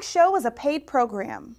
show is a paid program.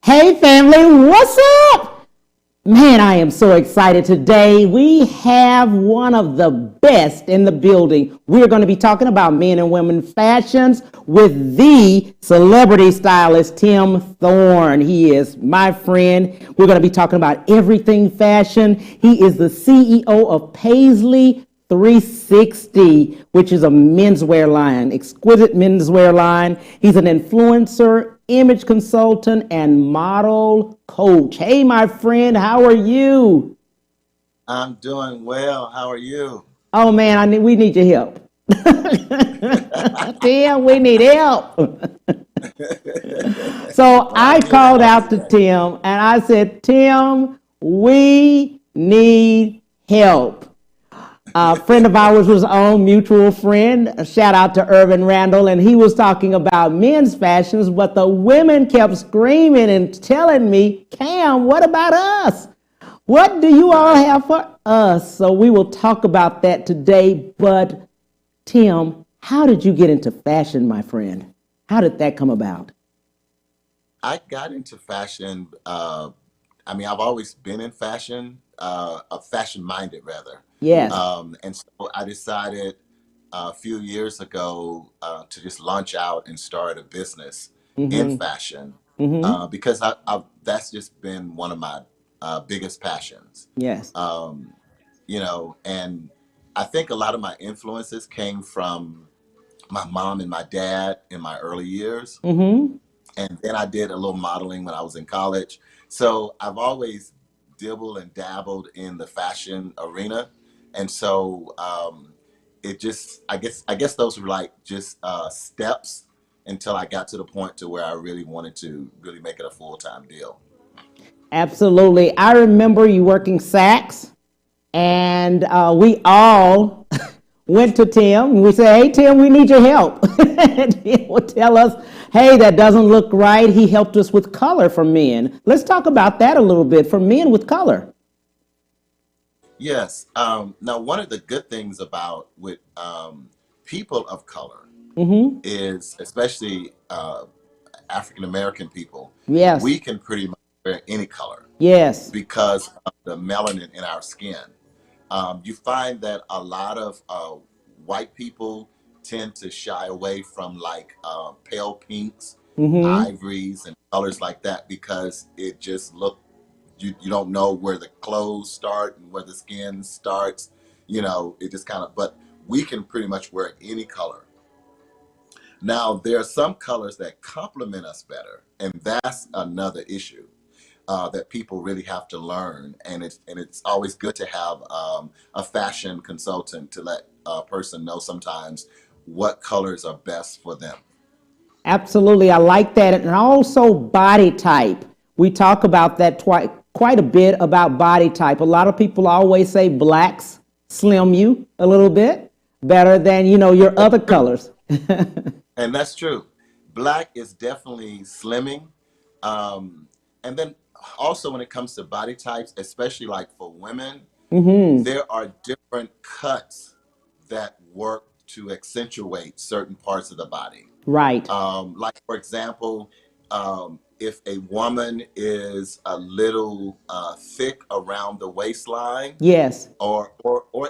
Hey family, what's up? Man, I am so excited today. We have one of the best in the building. We're going to be talking about men and women fashions with the celebrity stylist, Tim Thorn. He is my friend. We're going to be talking about everything fashion. He is the CEO of Paisley 360, which is a menswear line, exquisite menswear line. He's an influencer, image consultant, and model coach. Hey, my friend, how are you? I'm doing well. How are you? Oh man, we need your help. Tim, we need help. So I called out to Tim and I said, Tim, we need help. A friend of ours was on, mutual friend, a shout out to Irvin Randall, and he was talking about men's fashions, but the women kept screaming and telling me, Cam, what about us? What do you all have for us? So we will talk about that today, but Tim, how did you get into fashion, my friend? How did that come about? I got into fashion. I've always been in fashion, fashion-minded rather. Yes. And so I decided a few years ago to just launch out and start a business in fashion because that's just been one of my biggest passions. Yes. And I think a lot of my influences came from my mom and my dad in my early years. And then I did a little modeling when I was in college. So I've always dibbled and dabbled in the fashion arena. And so I guess those were like just steps until I got to the point to where I really wanted to really make it a full-time deal. Absolutely. I remember you working Saks, and we all went to Tim. We said, hey, Tim, we need your help. And he would tell us, hey, that doesn't look right. He helped us with color for men. Let's talk about that a little bit, for men with color. Yes. Now, one of the good things about with people of color is, especially African-American people, Yes. we can pretty much wear any color. Yes. Because of the melanin in our skin. You find that a lot of white people tend to shy away from like pale pinks, ivories, and colors like that because it just you don't know where the clothes start and where the skin starts. It just but we can pretty much wear any color. Now, there are some colors that complement us better, and that's another issue that people really have to learn. And it's always good to have a fashion consultant to let a person know sometimes what colors are best for them. Absolutely. I like that. And also body type. We talk about that quite a bit about body type. A lot of people always say blacks slim you a little bit better than, your other colors. And that's true. Black is definitely slimming. And then also when it comes to body types, especially like for women, there are different cuts that work to accentuate certain parts of the body. Right. Like, for example, if a woman is a little thick around the waistline, yes, or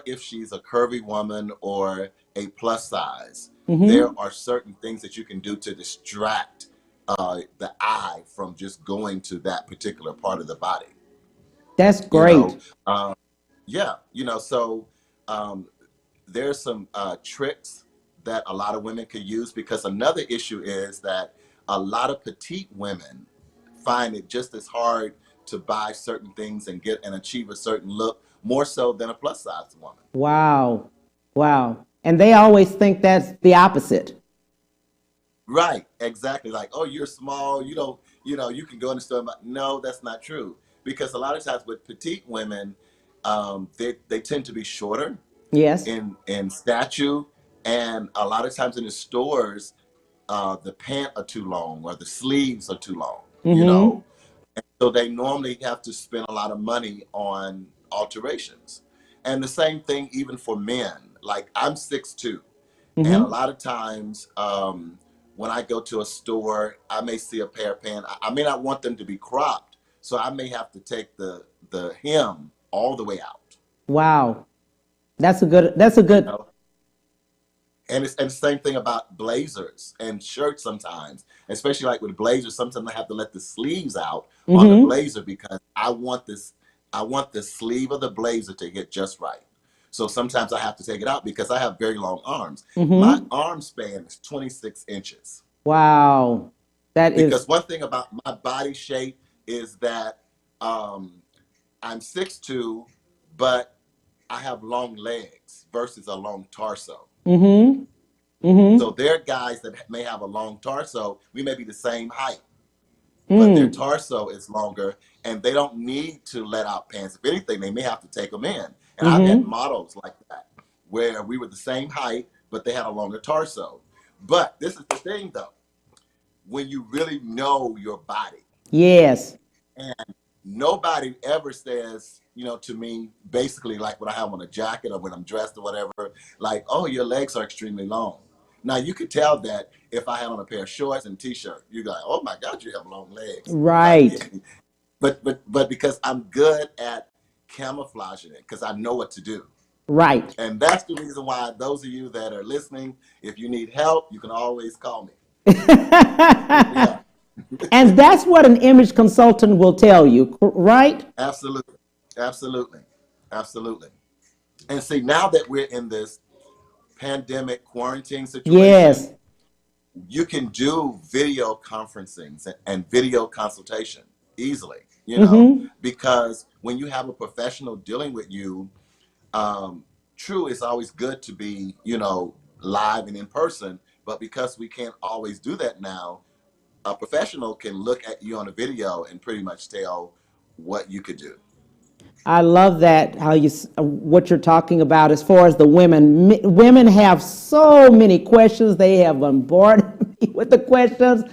if she's a curvy woman or a plus size, there are certain things that you can do to distract the eye from just going to that particular part of the body. That's great. So there's some tricks that a lot of women could use, because another issue is that a lot of petite women find it just as hard to buy certain things and get and achieve a certain look, more so than a plus size woman. Wow. And they always think that's the opposite. Right. exactly, like, oh, you're small, you don't, you can go in the store. No, that's not true. Because a lot of times with petite women, they tend to be shorter Yes. in stature, and a lot of times in the stores, the pant are too long or the sleeves are too long, Mm-hmm. so they normally have to spend a lot of money on alterations. And the same thing even for men. Like I'm 6'2", and a Mm-hmm. lot of times when I go to a store, I may see a pair of pants. I may not want them to be cropped, so I may have to take the hem all the way out. Wow. That's a good. You know, and the same thing about blazers and shirts sometimes, especially like with blazers. Sometimes I have to let the sleeves out on the Mm-hmm. blazer because I want the sleeve of the blazer to hit just right. So sometimes I have to take it out because I have very long arms. My Mm-hmm. arm span is 26 inches. Wow. That Because is. one thing about my body shape is that um, I'm 6'2", but I have long legs versus a long torso. Mm-hmm. So Mm-hmm. there are guys that may have a long torso. We may be the same height, but their Mm. torso is longer and they don't need to let out pants. If anything, they may have to take them in. And I've had Mm-hmm. models like that where we were the same height, but they had a longer torso. But this is the thing though, when you really know your body, Yes. and nobody ever says, to me, basically like when I have on a jacket or when I'm dressed or whatever, like, oh, your legs are extremely long. Now you could tell that if I had on a pair of shorts and t-shirt, you go, oh my God, you have long legs. Right. But because I'm good at camouflaging it, because I know what to do. Right. And that's the reason why those of you that are listening, if you need help, you can always call me. Hit me up. And that's what an image consultant will tell you, right? Absolutely. Absolutely. Absolutely. And see, now that we're in this pandemic quarantine situation, Yes. you can do video conferencing and video consultation easily, Mm-hmm. because when you have a professional dealing with you, true, it's always good to be, live and in person, but because we can't always do that now, a professional can look at you on a video and pretty much tell what you could do. I love that how what you're talking about as far as the women. Women have so many questions. They have bombarded me with the questions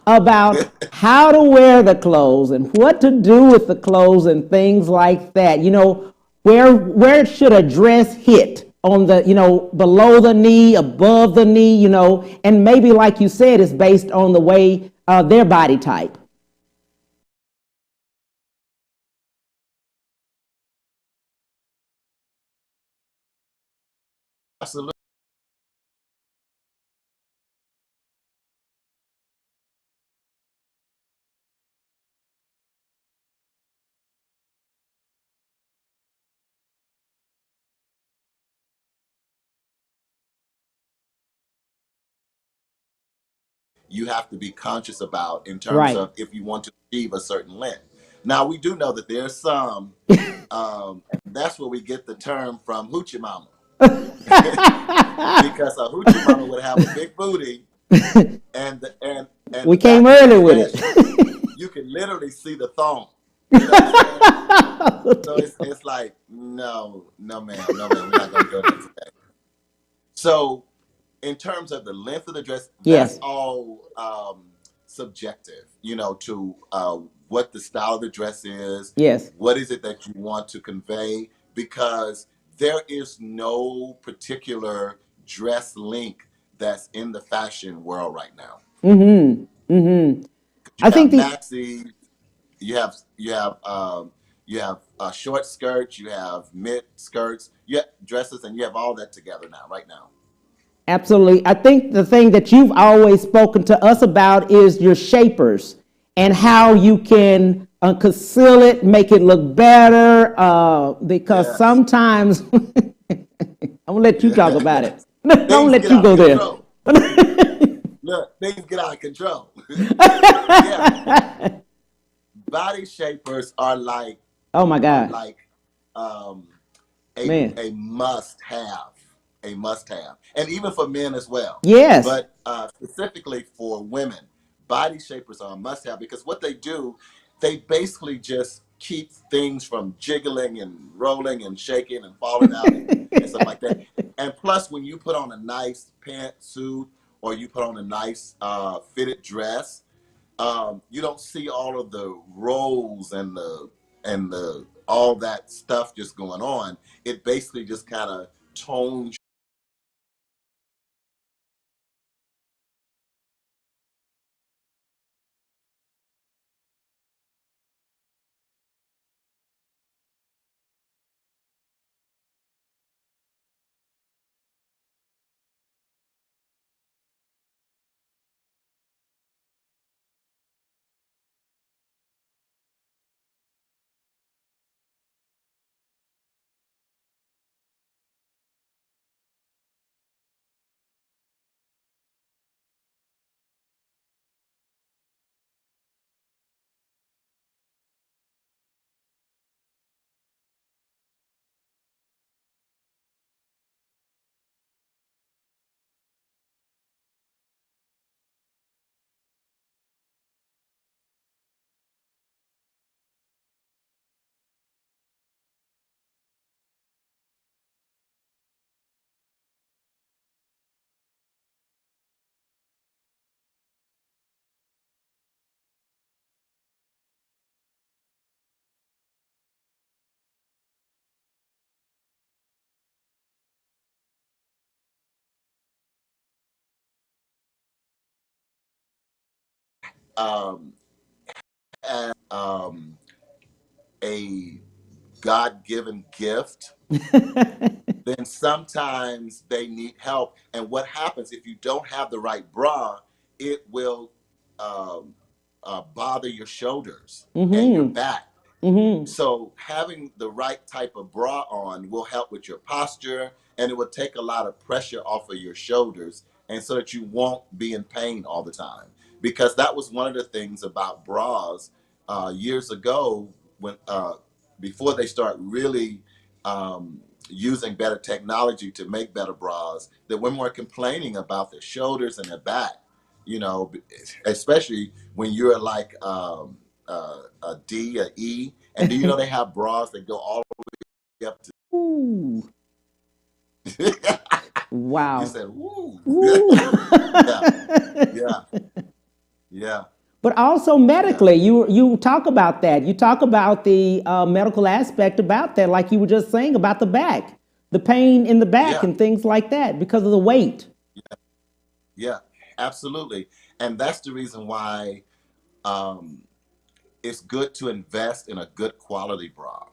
about how to wear the clothes and what to do with the clothes and things like that. Where should a dress hit on the, below the knee, above the knee, and maybe like you said, it's based on the way their body type. Absolutely. You have to be conscious about in terms Right. of if you want to achieve a certain length. Now, we do know that there's some, and that's where we get the term from hoochie mama. Because a hoochie mama would have a big booty, and We the came back of the early with dress, it. you can literally see the thong. You understand? So it's like, no, no, ma'am, no, ma'am, we're not going to go there today. So in terms of the length of the dress, that's Yes. all subjective, to what the style of the dress is, Yes. what is it that you want to convey, because there is no particular dress link that's in the fashion world right now. Mm-hmm. Mm-hmm. You I have think the maxi, you have short skirts, you have mid skirts, you have dresses, and you have all that together now, right now. Absolutely. I think the thing that you've always spoken to us about is your shapers and how you can conceal it, make it look better. Because Yes. sometimes I'm gonna let you talk Yeah. about it. I'm gonna Things let get you out of go there. control. Look, things get out of control. Yeah, body shapers are like Oh my are God, like um, a man. a must have. a must-have, and even for men as well. Yes. But specifically for women, body shapers are a must-have because what they do, they basically just keep things from jiggling and rolling and shaking and falling out and stuff like that. And plus, when you put on a nice pantsuit or you put on a nice fitted dress, you don't see all of the rolls and the all that stuff just going on. It basically just kind of tones. Um, as a God-given gift, then sometimes they need help. And what happens if you don't have the right bra? It will um, bother your shoulders and your back. So having the right type of bra on will help with your posture, and it will take a lot of pressure off of your shoulders, and so that you won't be in pain all the time. Because that was one of the things about bras years ago, when before they start really using better technology to make better bras, that women were complaining about their shoulders and their back. You know, especially when you're like a D, a E, and do you know they have bras that go all the way up to? Ooh. You Wow. said, "Ooh." Ooh. Yeah, yeah, yeah, But also yeah, medically, you talk about that. You talk about the medical aspect about that, like you were just saying about the back, the pain in the back yeah, and things like that because of the weight. yeah, absolutely. And that's the reason why um, it's good to invest in a good quality bra.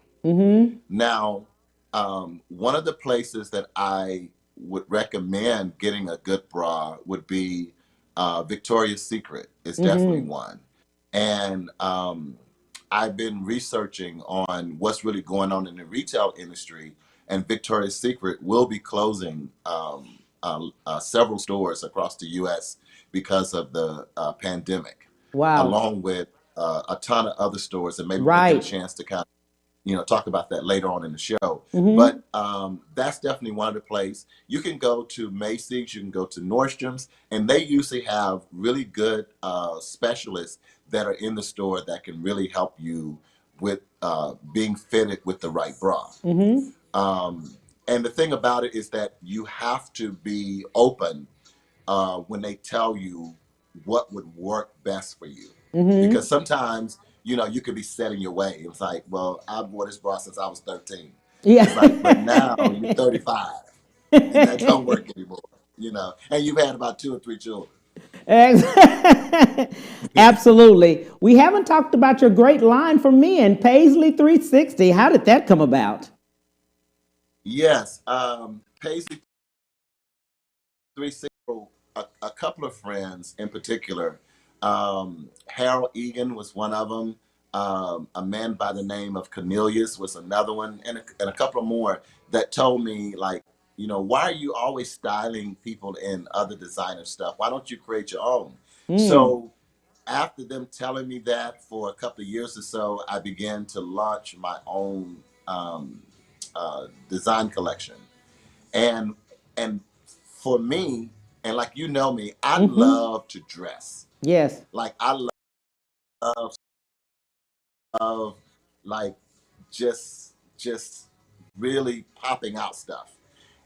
Now, one of the places that I would recommend getting a good bra would be Victoria's Secret is definitely one. And I've been researching on what's really going on in the retail industry, and Victoria's Secret will be closing several stores across the U.S. because of the pandemic, Wow. along with a ton of other stores, and maybe we'll get a Right. chance to kind of talk about that later on in the show. But that's definitely one of the places. You can go to Macy's, you can go to Nordstrom's, and they usually have really good specialists that are in the store that can really help you with being fitted with the right bra. And the thing about it is that you have to be open when they tell you what would work best for you. Because sometimes, you could be set in your way. It's like, well, I wore this bra since I was 13. Yeah. It's like, but now you're 35 and that don't work anymore, and you've had about 2 or 3 children. Absolutely. We haven't talked about your great line for men, Paisley 360. How did that come about? Yes. Paisley 360, a couple of friends in particular. Harold Egan was one of them. A man by the name of Cornelius was another one, and a couple of more that told me, like, why are you always styling people in other designer stuff? Why don't you create your own? So after them telling me that for a couple of years or so, I began to launch my own design collection. And And for me, and like you know me, I Mm-hmm. love to dress. Yes. Like I love like just really popping out stuff.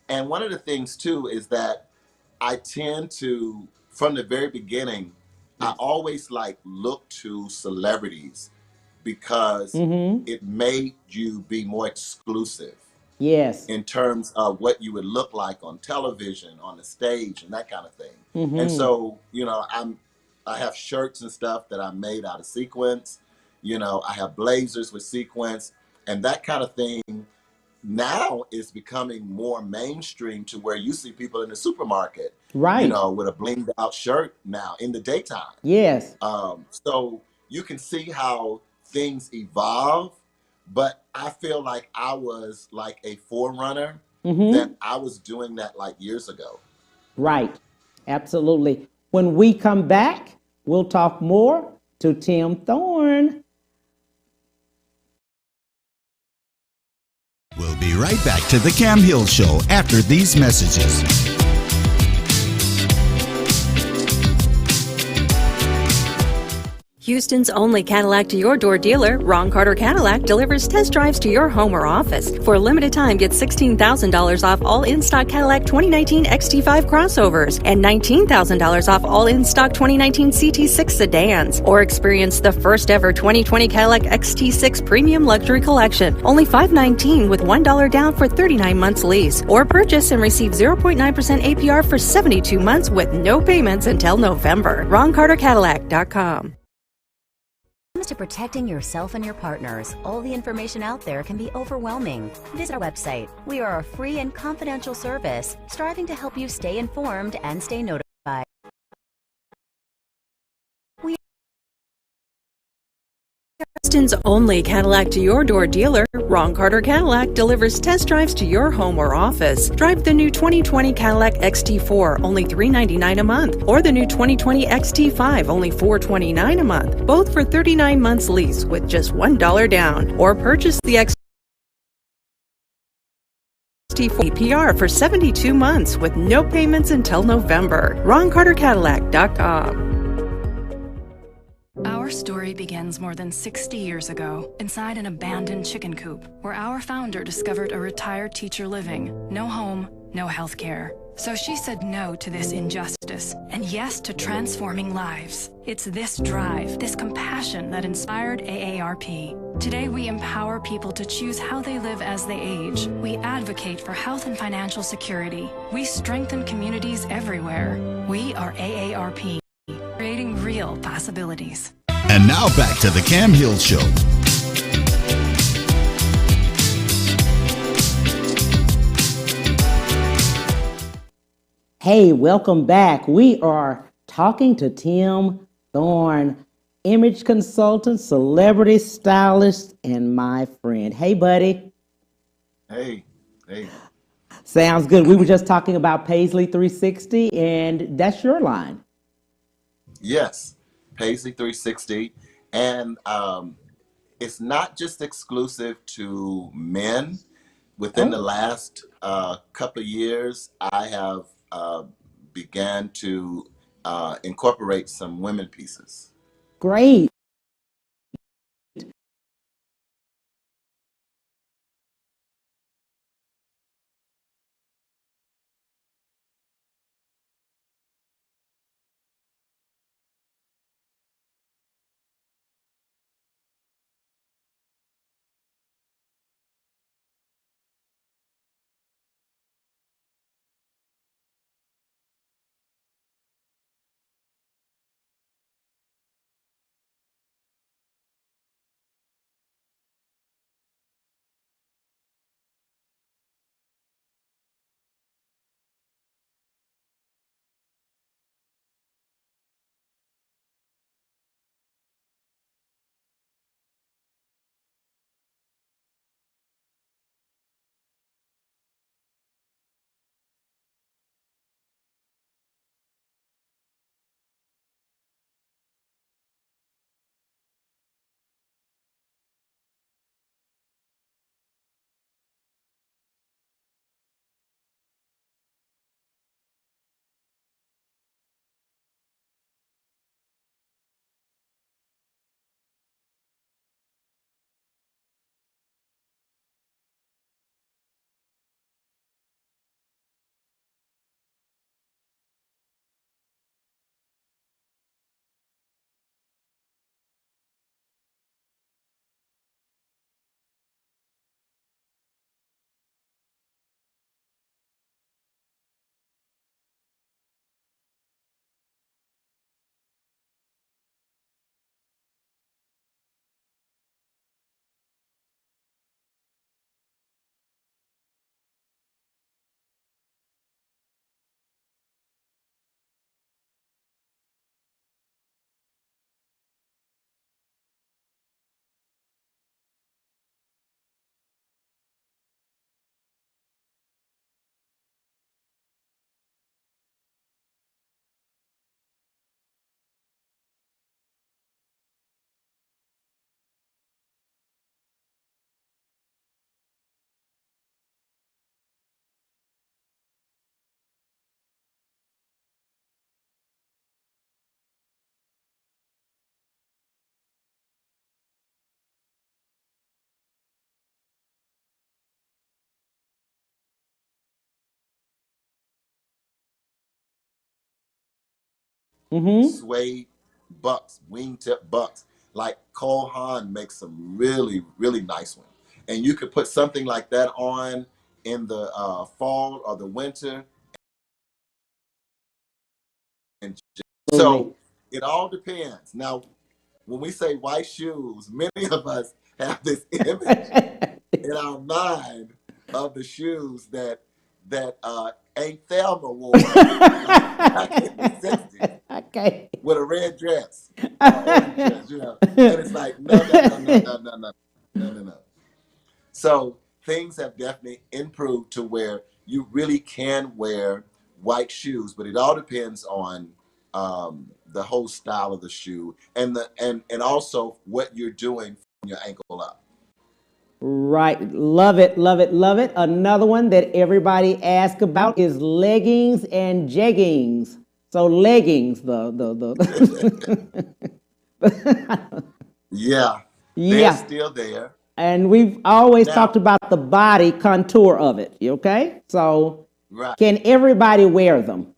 And one of the things too is that I tend to, from the very beginning, I Yes. always like look to celebrities because Mm-hmm. it made you be more exclusive Yes. in terms of what you would look like on television, on the stage, and that kind of thing. And Mm-hmm. so, I have shirts and stuff that I made out of sequins. I have blazers with sequins, and that kind of thing now is becoming more mainstream to where you see people in the supermarket, Right. with a blinged out shirt now in the daytime. Yes. So you can see how things evolve, but I feel like I was like a forerunner, Mm-hmm. that I was doing that like years ago. Right. Absolutely. When we come back, we'll talk more to Tim Thorn. We'll be right back to the Cam Hill Show after these messages. Houston's only Cadillac to your door dealer, Ron Carter Cadillac, delivers test drives to your home or office. For a limited time, get $16,000 off all in-stock Cadillac 2019 XT5 crossovers and $19,000 off all in-stock 2019 CT6 sedans. Or experience the first ever 2020 Cadillac XT6 Premium Luxury Collection. Only $519 with $1 down for 39 months lease. Or purchase and receive 0.9% APR for 72 months with no payments until November. RonCarterCadillac.com. To protecting yourself and your partners, all the information out there can be overwhelming. Visit our website. We are a free and confidential service striving to help you stay informed and stay notified. Houston's only Cadillac to your door dealer, Ron Carter Cadillac, delivers test drives to your home or office. Drive the new 2020 Cadillac XT4, only $399 a month, or the new 2020 XT5, only $429 a month, both for 39 months lease with just $1 down, or purchase the XT4 APR for 72 months with no payments until November. RonCarterCadillac.com. Our story begins more than 60 years ago, inside an abandoned chicken coop, where our founder discovered a retired teacher living. No home, no health care. So she said no to this injustice, and yes to transforming lives. It's this drive, this compassion that inspired AARP. Today we empower people to choose how they live as they age. We advocate for health and financial security. We strengthen communities everywhere. We are AARP. Creating real possibilities. And now back to the Cam Hill Show. Hey, welcome back. We are talking to Tim Thorn, image consultant, celebrity stylist, and my friend. Hey, buddy. Hey. Sounds good. We were just talking about Paisley 360, and that's your line. Yes, Paisley 360. And it's not just exclusive to men. Within the Oh, last couple of years, I have began to incorporate some women pieces. great. suede bucks, wingtip bucks. Like Cole Haan makes some really, really nice ones. And you could put something like that on in the fall or the winter. And so it all depends. Now, when we say white shoes, many of us have this image in our mind of the shoes that Aunt Thelma wore back in the 60s. Okay. With a red dress, orange dress, and it's like no. So things have definitely improved to where you really can wear white shoes, but it all depends on the whole style of the shoe and and also what you're doing from your ankle up. Right. Love it, love it, love it. Another one that everybody asks about is leggings and jeggings. So leggings, Yeah, they're yeah. still there. And we've always talked Now, about the body contour of it. Okay? So right. can everybody wear them?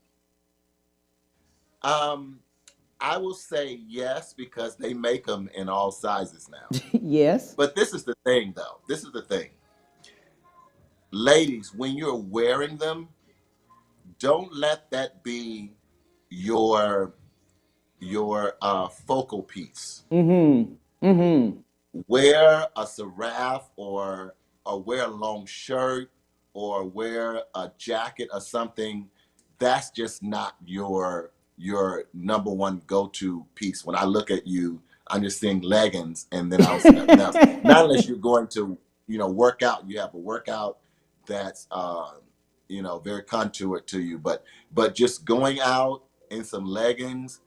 I will say yes, because they make them in all sizes now. Yes. But this is the thing, though. This is the thing. Ladies, when you're wearing them, don't let that be your focal piece. Wear a seraph or wear a long shirt or wear a jacket or something. That's just not your number one go-to piece. When I look at you, I'm just seeing leggings, and then I'll see nothing else. Not unless you're going to, work out. You have a workout that's very contoured to you. But just going out in some leggings,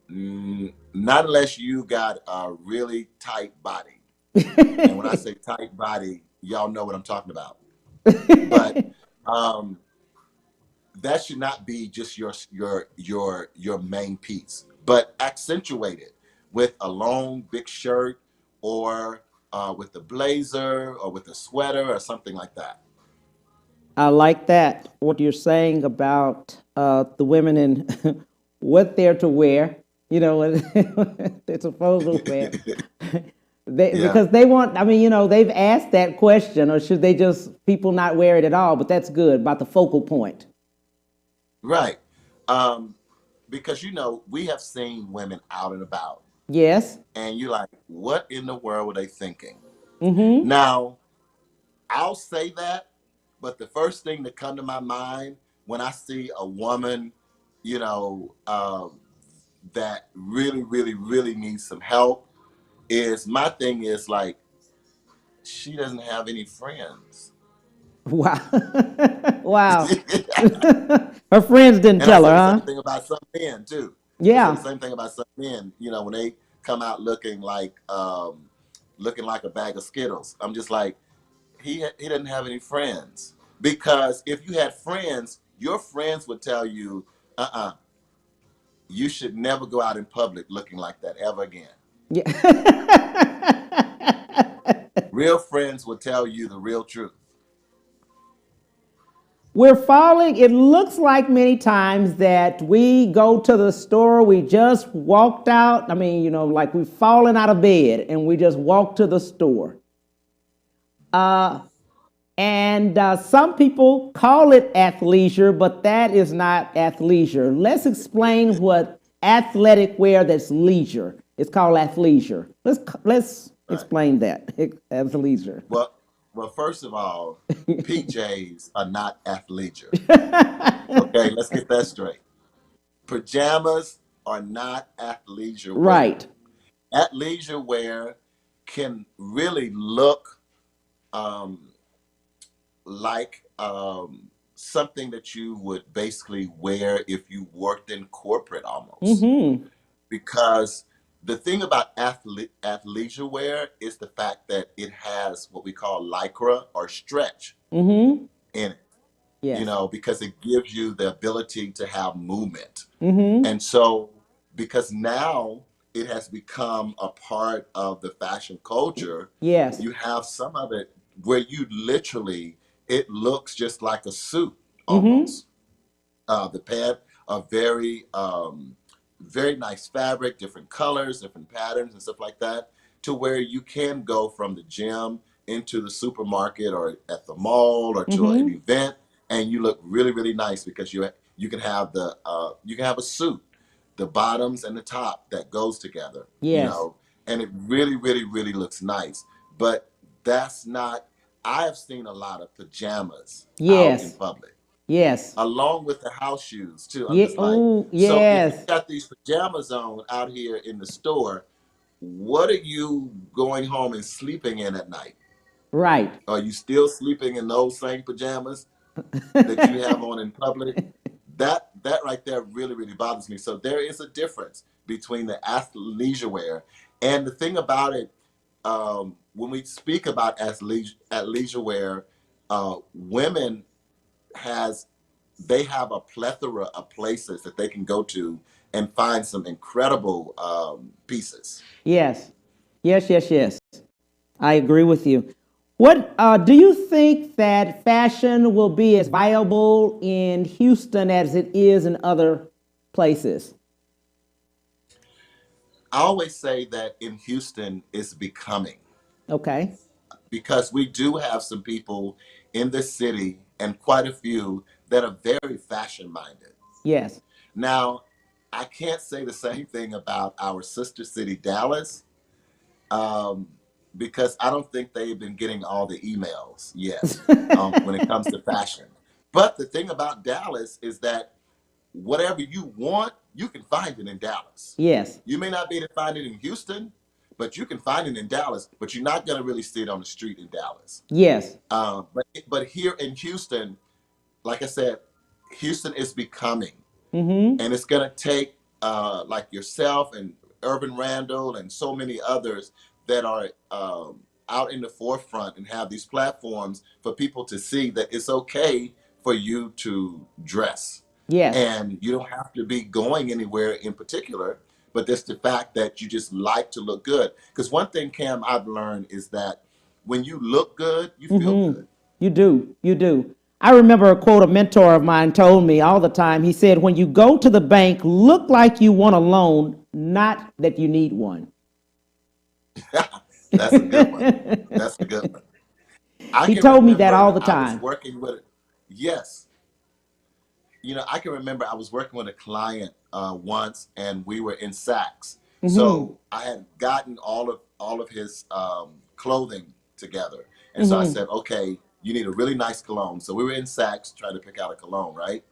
not unless you got a really tight body. And when I say tight body, y'all know what I'm talking about. But that should not be just your main piece, but accentuate it with a long big shirt or with a blazer or with a sweater or something like that. I like that, what you're saying about the women and what they're to wear, they're supposed to wear. Yeah. Because they want, they've asked that question, or should they just, people not wear it at all? But that's good, about the focal point. Right. Because, we have seen women out and about. Yes. And you're like, what in the world were they thinking? Now, I'll say that, but the first thing that come to my mind when I see a woman, that really, really, really needs some help is, my thing is like, she doesn't have any friends. Wow. Wow. Her friends didn't And I tell say her, the same huh? thing about some men too. I say Yeah. the same thing about some men, when they come out looking like a bag of Skittles. I'm just like, he doesn't have any friends. Because if you had friends, your friends would tell you, you should never go out in public looking like that ever again. Yeah. Real friends will tell you the real truth. We're falling, it looks like many times that we go to the store, we just walked out, like we've fallen out of bed and we just walked to the store. And some people call it athleisure, but that is not athleisure. Let's explain what athletic wear that's leisure. It's called athleisure. Let's explain that. Athleisure. Well, first of all, PJs are not athleisure. Okay, let's get that straight. Pajamas are not athleisure wear. Right. Athleisure wear can really look like something that you would basically wear if you worked in corporate almost. Because the thing about athleisure wear is the fact that it has what we call lycra or stretch in it. Yes. Because it gives you the ability to have movement. And so, because now it has become a part of the fashion culture, Yes. you have some of it where you literally, it looks just like a suit almost. The pants are very very nice fabric, different colors, different patterns and stuff like that, to where you can go from the gym into the supermarket or at the mall or to an event, and you look really, really nice because you can have you can have a suit, the bottoms and the top that goes together, Yes. and it really, really, really looks nice. But that's not. I have seen a lot of pajamas out in Yes. public Yes. along with the house shoes too. I'm Yeah. just like, Oh, so if you yes. got these pajamas on out here in the store, what are you going home and sleeping in at night? Right. Are you still sleeping in those same pajamas that you have on in public? That right there really, really bothers me. So there is a difference between the athleisure wear, and the thing about it, when we speak about athleisure wear, women has they have a plethora of places that they can go to and find some incredible pieces. Yes. Yes, yes, yes. I agree with you. What do you think that fashion will be as viable in Houston as it is in other places? I always say that in Houston it's becoming, Okay. because we do have some people in this city and quite a few that are very fashion minded. Yes. Now, I can't say the same thing about our sister city, Dallas, um, because I don't think they've been getting all the emails yet when it comes to fashion. But the thing about Dallas is that whatever you want, you can find it in Dallas. Yes. You may not be able to find it in Houston, but you can find it in Dallas. But you're not going to really see it on the street in Dallas. Yes. But here in Houston, like I said, Houston is becoming. Mm-hmm. And it's going to take like yourself and Urban Randall and so many others that are out in the forefront and have these platforms for people to see that it's okay for you to dress. Yes. And you don't have to be going anywhere in particular, but just the fact that you just like to look good. Because one thing, Cam, I've learned is that when you look good, you feel good. You do. You do. I remember a quote a mentor of mine told me all the time. He said, when you go to the bank, look like you want a loan, not that you need one. That's a good one. That's a good one. I He can told me that all remember the I was time. working with, yes, I can remember I was working with a client once, and we were in Saks. So I had gotten all of his clothing together, and so I said, okay, you need a really nice cologne. So we were in Saks trying to pick out a cologne, right?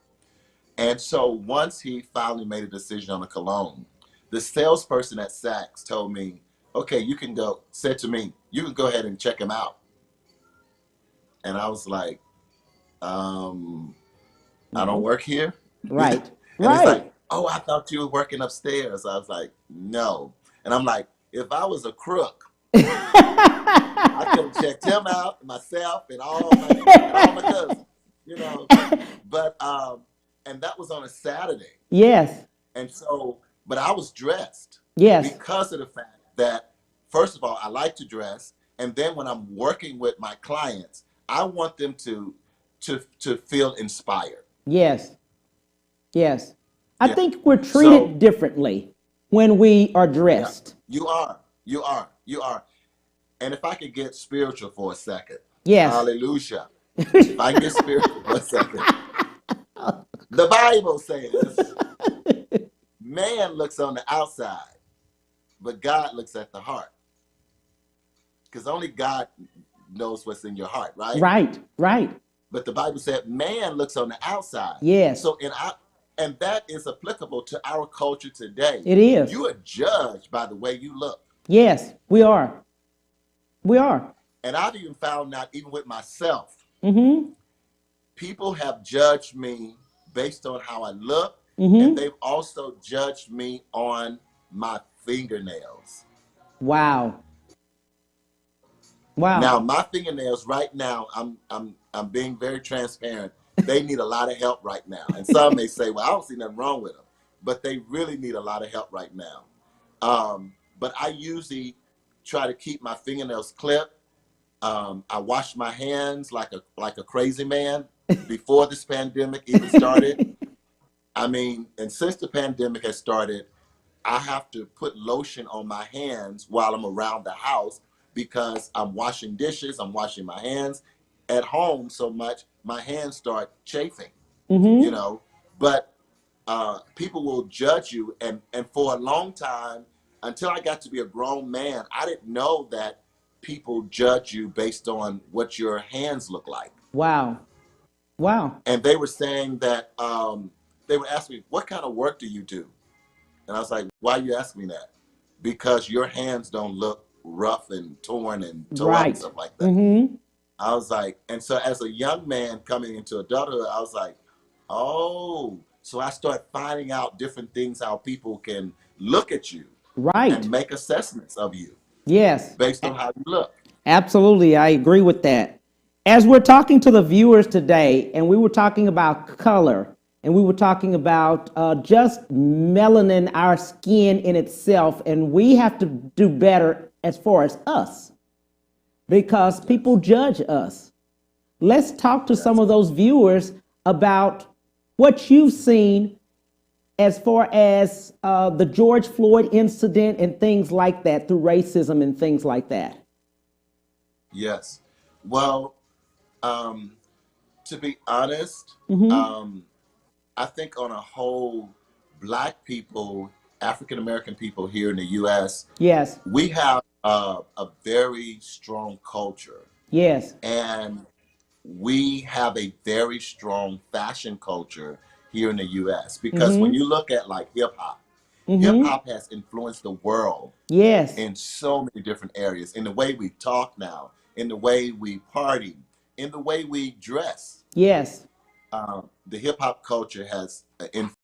And so once he finally made a decision on a cologne, the salesperson at Saks told me, okay, said to me, you can go ahead and check him out. And I was like, I don't work here. Right. And he's Right. like, oh, I thought you were working upstairs. I was like, no. And I'm like, if I was a crook, I could have checked him out, myself, and all my cousins, But and that was on a Saturday. Yes. And so, but I was dressed. Yes. Because of the fact that, first of all, I like to dress, and then when I'm working with my clients, I want them to feel inspired. Yes. Yes. I Yeah. think we're treated So differently when we are dressed. you are. And if I could get spiritual for a second, Yes. hallelujah. If I can get spiritual for a second, the Bible says, man looks on the outside, but God looks at the heart. Because only God knows what's in your heart, right? Right. Right. But the Bible said man looks on the outside. Yes. So and that is applicable to our culture today. It is. You are judged by the way you look. Yes, we are. We are. And I've even found out, even with myself, Mm-hmm. people have judged me based on how I look, Mm-hmm. and they've also judged me on my fingernails. Wow. Wow. Now, my fingernails right now, I'm being very transparent. They need a lot of help right now. And some may say, well, I don't see nothing wrong with them, but they really need a lot of help right now. But I usually try to keep my fingernails clipped. I wash my hands like a crazy man before this pandemic even started. I mean, and since the pandemic has started, I have to put lotion on my hands while I'm around the house because I'm washing dishes, I'm washing my hands at home so much, my hands start chafing, you know. But people will judge you. And for a long time, until I got to be a grown man, I didn't know that people judge you based on what your hands look like. Wow. Wow. And they were saying that, they would ask me, what kind of work do you do? And I was like, why are you asking me that? Because your hands don't look rough and torn and tore up and Right. stuff like that. I was like, and so as a young man coming into adulthood, I was like, oh, so I start finding out different things, how people can look at you Right. and make assessments of you Yes. based on how you look. Absolutely. I agree with that. As we're talking to the viewers today, and we were talking about color, and we were talking about just melanin, our skin in itself, and we have to do better as far as us because people judge us. Let's talk to some of those viewers about what you've seen as far as the George Floyd incident and things like that, through racism and things like that. Yes. Well, to be honest, I think on a whole, Black people, African American people here in the U.S., Yes. we have a very strong culture. Yes. And we have a very strong fashion culture here in the U.S. because when you look at like hip hop has influenced the world Yes. in so many different areas, in the way we talk now, in the way we party, in the way we dress. Yes. The hip hop culture has influenced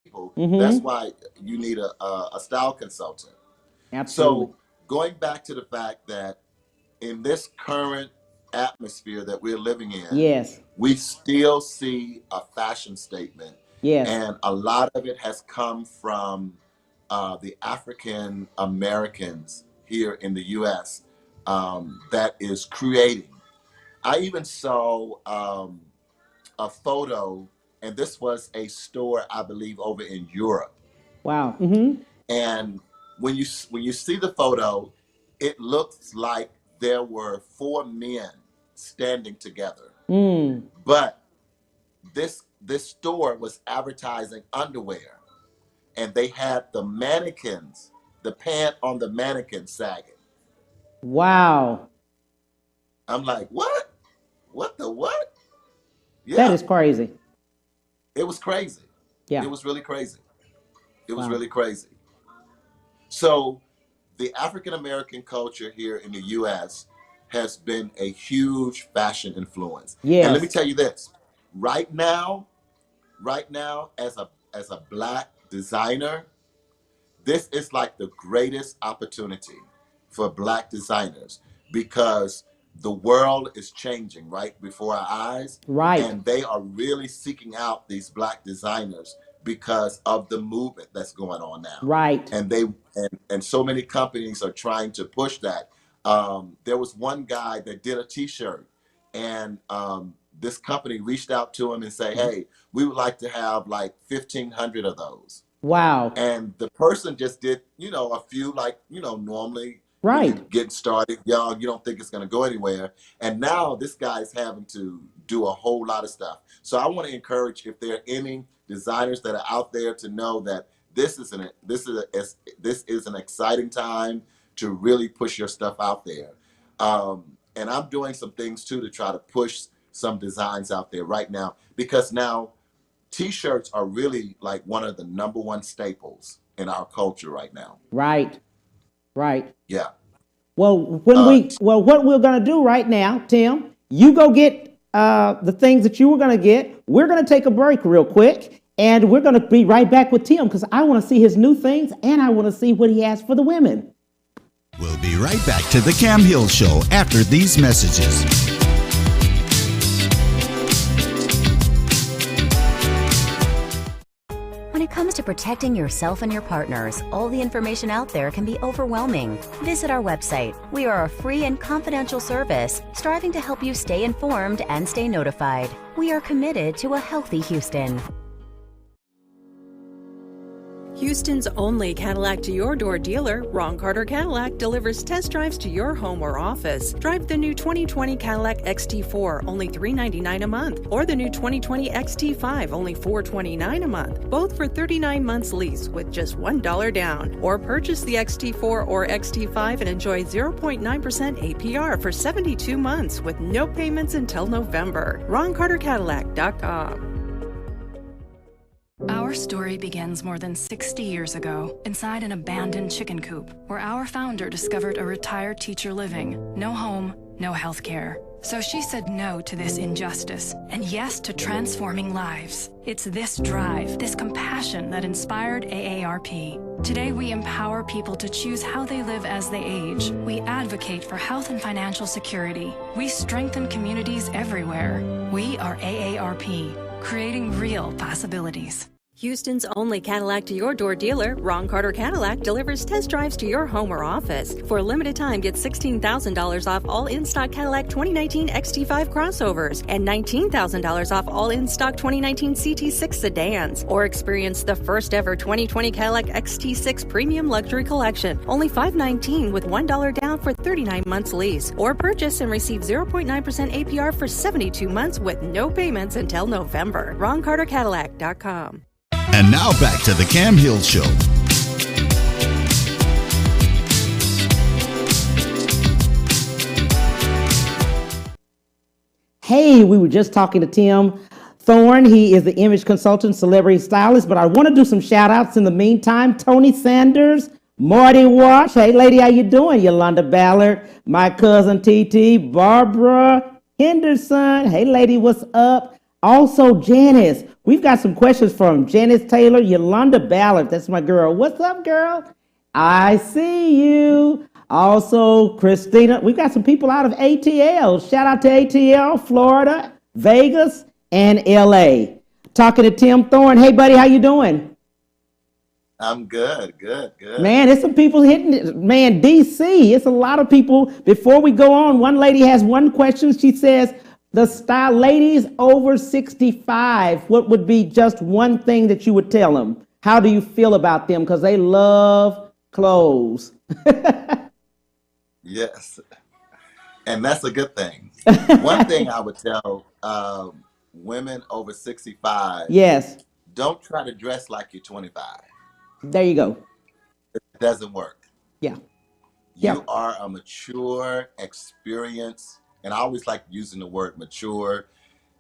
people. That's why you need a style consultant. Absolutely. So going back to the fact that in this current atmosphere that we're living in, Yes. we still see a fashion statement. Yes. And a lot of it has come from the African Americans here in the U.S. That is creating. I even saw a photo, and this was a store, I believe, over in Europe. Wow. Mm-hmm. And when you see the photo, it looks like there were four men standing together. But this store was advertising underwear, and they had the mannequins, the pant on the mannequin sagging. Wow. I'm like, what? What the what? That Yeah, is crazy. it was crazy. Yeah. It was really crazy. It was Wow. really crazy. So the African American culture here in the U.S. has been a huge fashion influence. And let me Yes. tell you this, right now, as a black designer, this is like the greatest opportunity for black designers, because the world is changing right before our eyes. Right. And they are really seeking out these black designers because of the movement that's going on now. Right. And and so many companies are trying to push that. There was one guy that did a t-shirt, and this company reached out to him and say, hey, we would like to have like 1,500 of those. Wow. And the person just did, a few, like, normally when Right. you get started, young, you don't think it's going to go anywhere. And now this guy's having to do a whole lot of stuff. So I want to encourage, if there are any designers that are out there, to know that this is an exciting time to really push your stuff out there. And I'm doing some things too to try to push some designs out there right now, because now T-shirts are really like one of the number one staples in our culture right now. Right. Right. Yeah. Well, what we're gonna do right now, Tim, you go get the things that you were gonna get. We're gonna take a break real quick, and we're gonna be right back with Tim, because I want to see his new things, and I want to see what he has for the women. We'll be right back to the Cam Hill Show after these messages. When it comes to protecting yourself and your partners, all the information out there can be overwhelming. Visit our website. We are a free and confidential service striving to help you stay informed and stay notified. We are committed to a healthy Houston. Houston's only Cadillac to your door dealer, Ron Carter Cadillac, delivers test drives to your home or office. Drive the new 2020 Cadillac XT4, only $399 a month, or the new 2020 XT5, only $429 a month, both for 39 months lease with just $1 down. Or purchase the XT4 or XT5 and enjoy 0.9% APR for 72 months with no payments until November. RonCarterCadillac.com. Our story begins more than 60 years ago, inside an abandoned chicken coop, where our founder discovered a retired teacher living, no home, no health care. So she said no to this injustice, and yes to transforming lives. It's this drive, this compassion that inspired AARP. Today we empower people to choose how they live as they age. We advocate for health and financial security. We strengthen communities everywhere. We are AARP, creating real possibilities. Houston's only Cadillac to your door dealer, Ron Carter Cadillac, delivers test drives to your home or office. For a limited time, get $16,000 off all in-stock Cadillac 2019 XT5 crossovers and $19,000 off all in-stock 2019 CT6 sedans. Or experience the first ever 2020 Cadillac XT6 Premium Luxury Collection, only $519 with $1 down for 39 months lease. Or purchase and receive 0.9% APR for 72 months with no payments until November. RonCarterCadillac.com. And now back to the Cam Hill Show. Hey, we were just talking to Tim Thorn. He is the image consultant, celebrity stylist, but I want to do some shout outs in the meantime. Tony Sanders, Marty Wash. Hey, lady, how you doing? Yolanda Ballard, my cousin TT, Barbara Henderson. Hey, lady, what's up? Also, Janice. We've got some questions from Janice Taylor, Yolanda Ballard. That's my girl. What's up, girl? I see you. Also, Christina. We've got some people out of ATL. Shout out to ATL, Florida, Vegas, and LA. Talking to Tim Thorn. Hey, buddy, how you doing? I'm good, good, good. Man, it's some people hitting it. Man, DC, it's a lot of people. Before we go on, one lady has one question. She says, the style ladies over 65, what would be just one thing that you would tell them? How do you feel about them? Because they love clothes. Yes, and that's a good thing. One thing I would tell women over 65, Yes, don't try to dress like you're 25. there you go. It doesn't work. Yeah, yeah. You are a mature, experienced, and I always like using the word mature.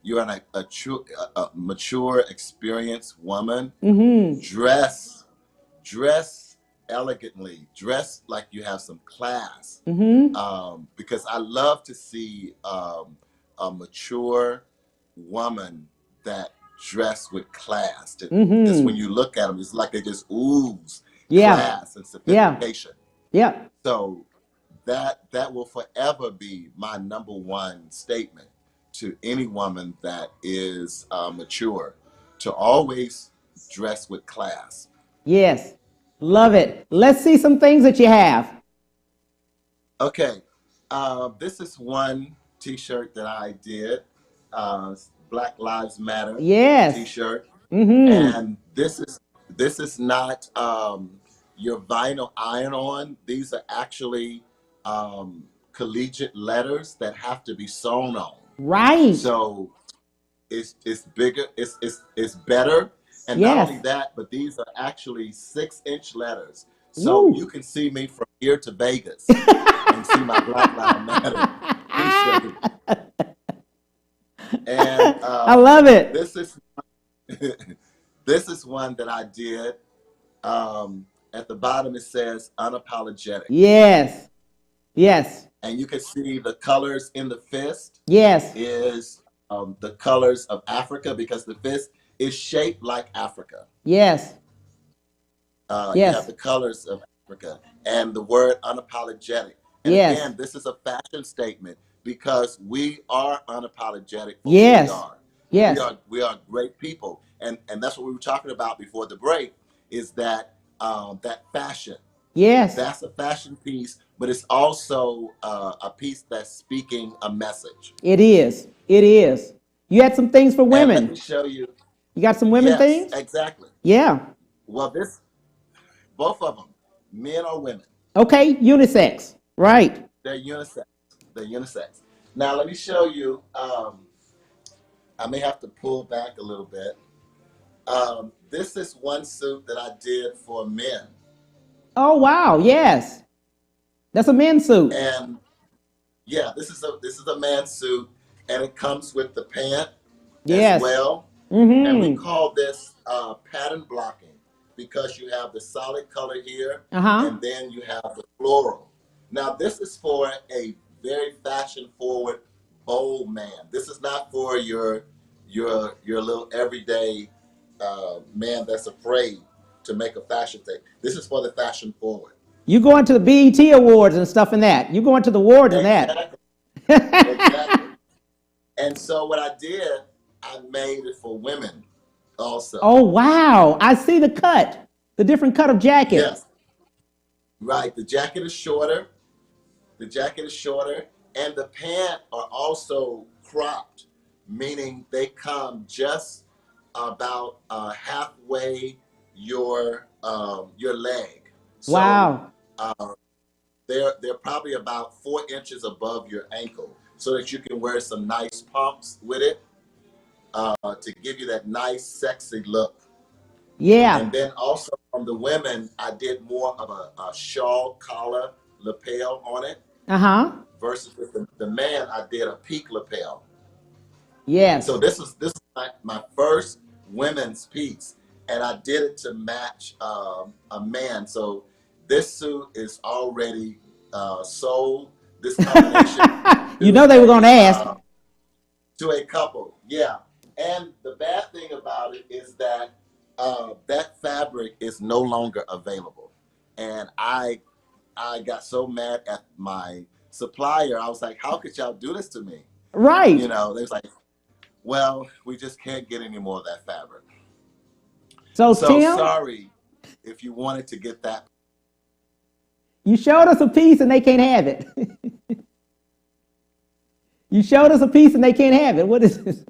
You're a mature, experienced woman. Mm-hmm. Dress elegantly. Dress like you have some class. Mm-hmm. Because I love to see a mature woman that dress with class. Just when you look at them, it's like they just ooze Yeah, class and yeah, sophistication. yeah. So that will forever be my number one statement to any woman that is mature, to always dress with class. Yes, love it. Let's see some things that you have. Okay, this is one T-shirt that I did, Black Lives Matter Yes. T-shirt, Mm-hmm. and this is not your vinyl iron-on. These are actually collegiate letters that have to be sewn on. Right. So it's bigger, it's better, and not only Yes. that, but these are actually 6-inch letters. So Woo. you can see me from here to Vegas and see my Black Lives Matter T-shirt. And I love it. this is this is one that I did. At the bottom it says unapologetic, Yes. Yes. and you can see the colors in the fist Yes. is the colors of Africa, because the fist is shaped like Africa. Yes. You have Yes. the colors of Africa and the word unapologetic. And Yes. again, this is a fashion statement because we are unapologetic for who we Yes. are. Yes. We are great people, and that's what we were talking about before the break. Is that that fashion? Yes. That's a fashion piece, but it's also a piece that's speaking a message. It is. It is. You had some things for And let women. me show you. You got some women Yes, things? exactly. Yeah. Well, both of them, men or women, Okay. Unisex. Right. they're unisex. They're unisex. Now, let me show you. I may have to pull back a little bit. This is one suit that I did for men. Oh, wow. Yes. That's a men's suit. And yeah, this is a man's suit, and it comes with the pant as Yes. well. And we Mm-hmm. call this pattern blocking because you have the solid color here, Uh-huh. and then you have the floral. Now, this is for a very fashion-forward, bold man. This is not for your little everyday man that's afraid to make a fashion thing. This is for the fashion-forward. You going to the BET Awards and stuff and that. You going to the awards and that. Exactly. Exactly. And so what I did, I made it for women also. Oh, wow. I see the cut, the different cut of jacket. Yes. Right. The jacket is shorter. And the pants are also cropped, meaning they come just about halfway your leg. So Wow. they're probably about 4 inches above your ankle, so that you can wear some nice pumps with it to give you that nice, sexy look. Yeah. And then also from the women, I did more of a shawl collar lapel on it, Uh-huh. versus with the man, I did a peak lapel. Yes. So this is my first women's piece, and I did it to match a man. So this suit is already sold. This combination. You know they were going to ask. To a couple, yeah. And the bad thing about it is that that fabric is no longer available. And I got so mad at my supplier. I was like, how could y'all do this to me? Right. You know, they was like, well, we just can't get any more of that fabric. So So Tim, sorry if you wanted to get that. You showed us a piece and they can't have it. You showed us a piece and they can't have it. What is this?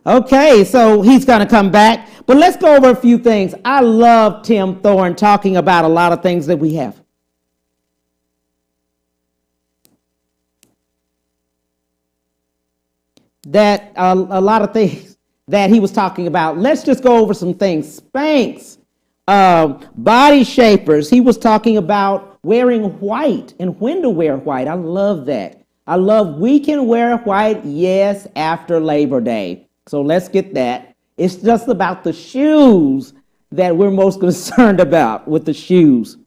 Okay, so he's going to come back. But let's go over a few things. I love Tim Thorn talking about a lot of things that we have. That a lot of things that he was talking about. Let's just go over some things. Spanx, body shapers. He was talking about wearing white and when to wear white. I love that. I love we can wear white, yes, after Labor Day. So let's get that. It's just about the shoes that we're most concerned about with the shoes.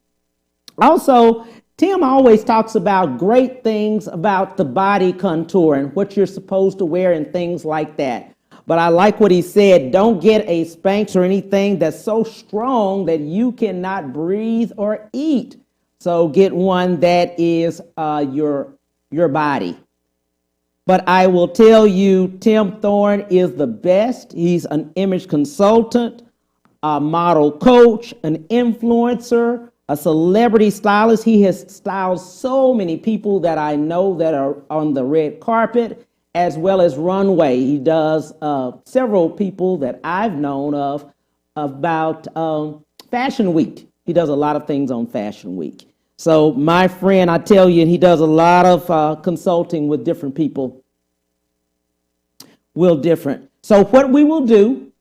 Also, Tim always talks about great things about the body contour and what you're supposed to wear and things like that. But I like what he said, don't get a Spanx or anything that's so strong that you cannot breathe or eat. So get one that is your body. But I will tell you, Tim Thorn is the best. He's an image consultant, a model coach, an influencer, a celebrity stylist. He has styled so many people that I know that are on the red carpet as well as runway. He does several people that I've known of about Fashion Week. He does a lot of things on Fashion Week. So my friend, I tell you, he does a lot of consulting with different people. So what we will do,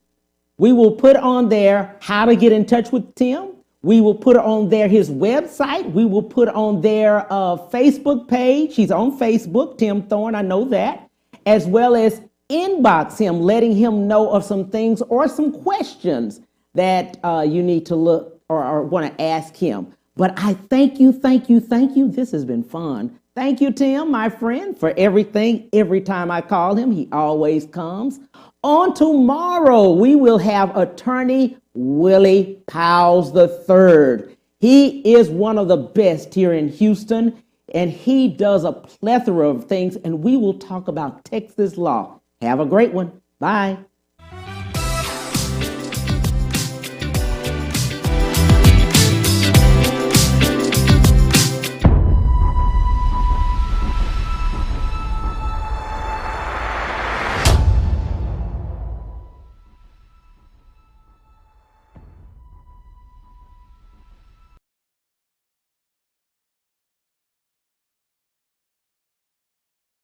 we will put on there how to get in touch with Tim. We will put on there his website. We will put on their Facebook page. He's on Facebook, Tim Thorn, I know that. As well as inbox him, letting him know of some things or some questions that you need to look or want to ask him. But I thank you. This has been fun. Thank you, Tim, my friend, for everything. Every time I call him, he always comes. On tomorrow, we will have attorney Willie Powles III. He is one of the best here in Houston, and he does a plethora of things, and we will talk about Texas law. Have a great one. Bye.